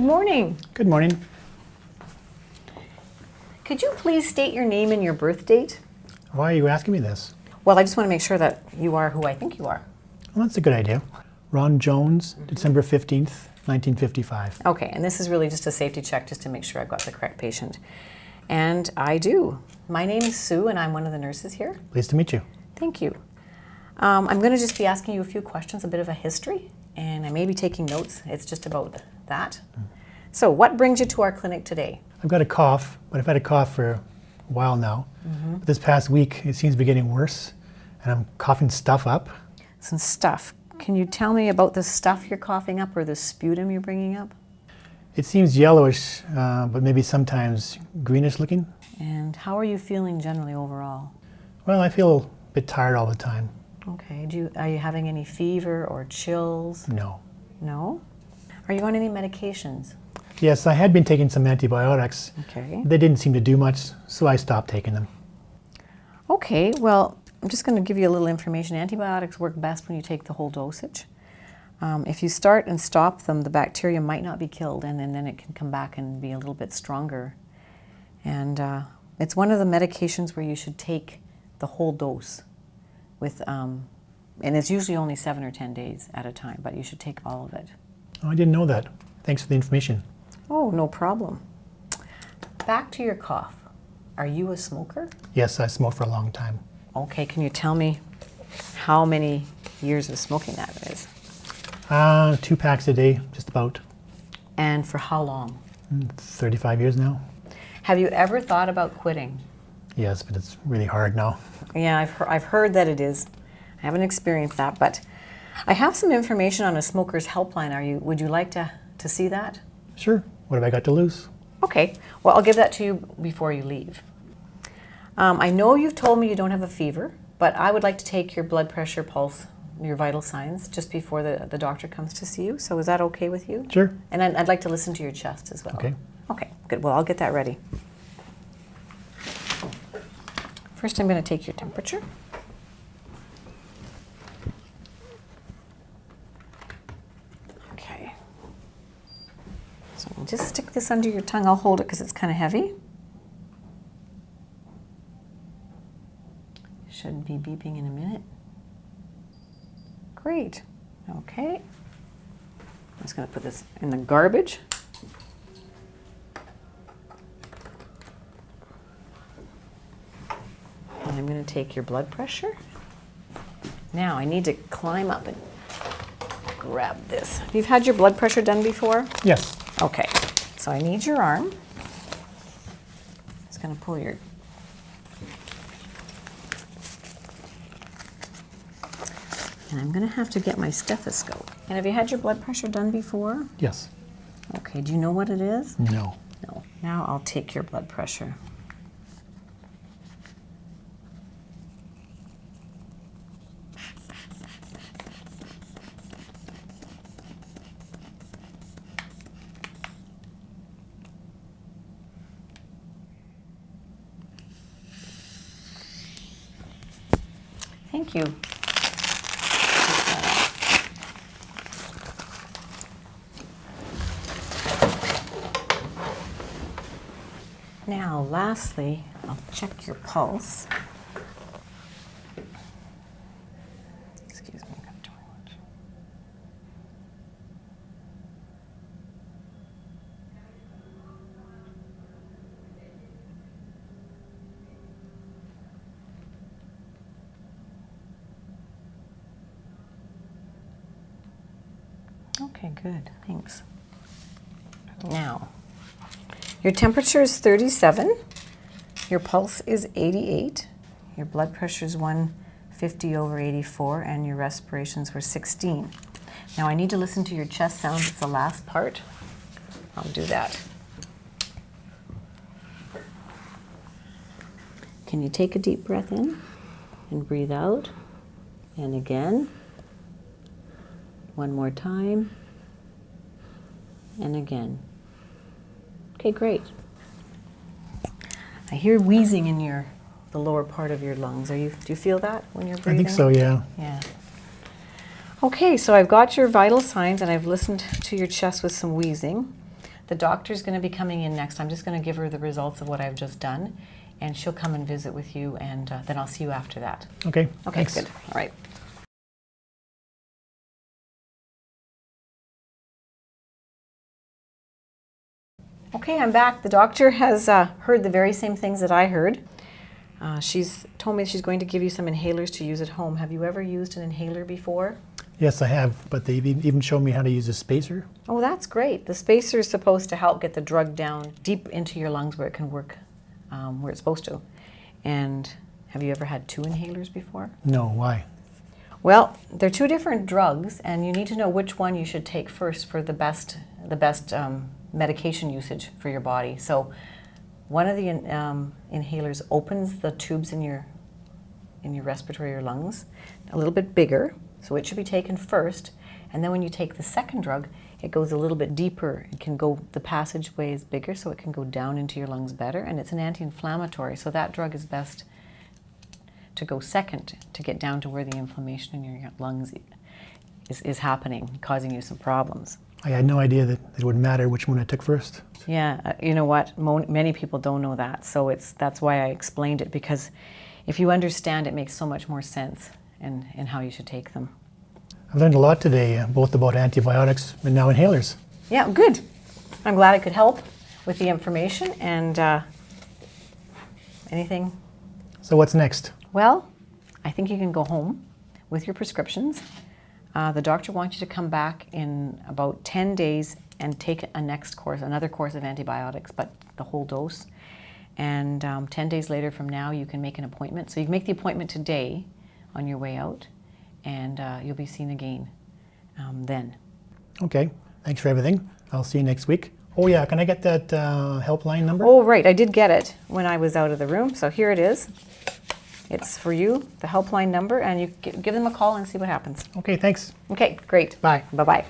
Good morning. Good morning. Could you please state your name and your birth date? Why are you asking me this? Well, I just want to make sure that you are who I think you are. Well, that's a good idea. Ron Jones, December 15th, 1955. Okay, and this is really just a safety check just to make sure I've got the correct patient. And I do. My name is Sue and I'm one of the nurses here. Pleased to meet you. Thank you. I'm going to just be asking you a few questions, a bit of a history, and I may be taking notes. It's just about that. So what brings you to our clinic today? I've got a cough, but I've had a cough for a while now. But this past week, it seems to be getting worse, and I'm coughing stuff up. Some stuff. Can you tell me about the stuff you're coughing up or the sputum you're bringing up? It seems yellowish, but maybe sometimes greenish looking. And how are you feeling generally overall? Well, I feel a bit tired all the time. Okay. Are you having any fever or chills? No. No? Are you on any medications? Yes, I had been taking some antibiotics. Okay. They didn't seem to do much, so I stopped taking them. Okay, well, I'm just going to give you a little information. Antibiotics work best when you take the whole dosage. If you start and stop them, the bacteria might not be killed, and then it can come back and be a little bit stronger. And it's one of the medications where you should take the whole dose with, and it's usually only 7 or 10 days at a time, but you should take all of it. Oh, I didn't know that. Thanks for the information. Oh, no problem. Back to your cough. Are you a smoker? Yes, I smoked for a long time. Okay, can you tell me how many years of smoking that is? 2 packs a day, just about. And for how long? 35 years now. Have you ever thought about quitting? Yes, but it's really hard now. Yeah, I've heard that it is. I haven't experienced that, but I have some information on a smoker's helpline. Would you like to see that? Sure. What have I got to lose? Okay, well, I'll give that to you before you leave. I know you've told me you don't have a fever, but I would like to take your blood pressure, pulse, your vital signs just before the doctor comes to see you. So is that okay with you? Sure. And I'd like to listen to your chest as well. Okay. Okay, good. Well, I'll get that ready. First, I'm going to take your temperature. Okay. So I'll just stick this under your tongue. I'll hold it because it's kind of heavy. Should be beeping in a minute. Great. Okay. I'm just going to put this in the garbage. And I'm going to take your blood pressure. Now I need to climb up and grab this. You've had your blood pressure done before? Yes. Okay. So I need your arm. Just going to pull your... And I'm going to have to get my stethoscope. And have you had your blood pressure done before? Yes. Okay, do you know what it is? No. No. Now I'll take your blood pressure. Thank you. Now, lastly, I'll check your pulse. Excuse me, I've got too much. Okay, good, thanks. Now, your temperature is 37, your pulse is 88, your blood pressure is 150/84, and your respirations were 16. Now I need to listen to your chest sounds. It's the last part. I'll do that. Can you take a deep breath in and breathe out? And again. One more time. And again. Okay, great. I hear wheezing in the lower part of your lungs. Do you feel that when you're breathing? I think so, yeah. Yeah. Okay, so I've got your vital signs and I've listened to your chest with some wheezing. The doctor's going to be coming in next. I'm just going to give her the results of what I've just done, and she'll come and visit with you, and then I'll see you after that. Okay, Okay, thanks. good. All right. Okay, I'm back. The doctor has heard the very same things that I heard. She's told me she's going to give you some inhalers to use at home. Have you ever used an inhaler before? Yes, I have, but they've even shown me how to use a spacer. Oh, that's great. The spacer is supposed to help get the drug down deep into your lungs where it can work where it's supposed to. And have you ever had 2 inhalers before? No, why? Well, they're 2 different drugs, and you need to know which one you should take first for the best medication usage for your body. So one of the inhalers opens the tubes in your respiratory or lungs a little bit bigger, so it should be taken first. And then when you take the second drug, it goes a little bit deeper. It can go, the passageway is bigger, so it can go down into your lungs better, and it's an anti-inflammatory, so that drug is best to go second to get down to where the inflammation in your lungs is happening, causing you some problems. I had no idea that it would matter which one I took first. Yeah, you know what? Many people don't know that, so that's why I explained it, because if you understand, it makes so much more sense in how you should take them. I've learned a lot today, both about antibiotics and now inhalers. Yeah, good. I'm glad I could help with the information. And anything? So what's next? Well, I think you can go home with your prescriptions. The doctor wants you to come back in about 10 days and take another course of antibiotics, but the whole dose. And 10 days later from now, you can make an appointment. So you can make the appointment today on your way out, and you'll be seen again then. Okay, thanks for everything. I'll see you next week. Oh yeah, can I get that helpline number? Oh, right, I did get it when I was out of the room, so here it is. It's for you, the helpline number, and you give them a call and see what happens. Okay, thanks. Okay, great. Bye. Bye-bye.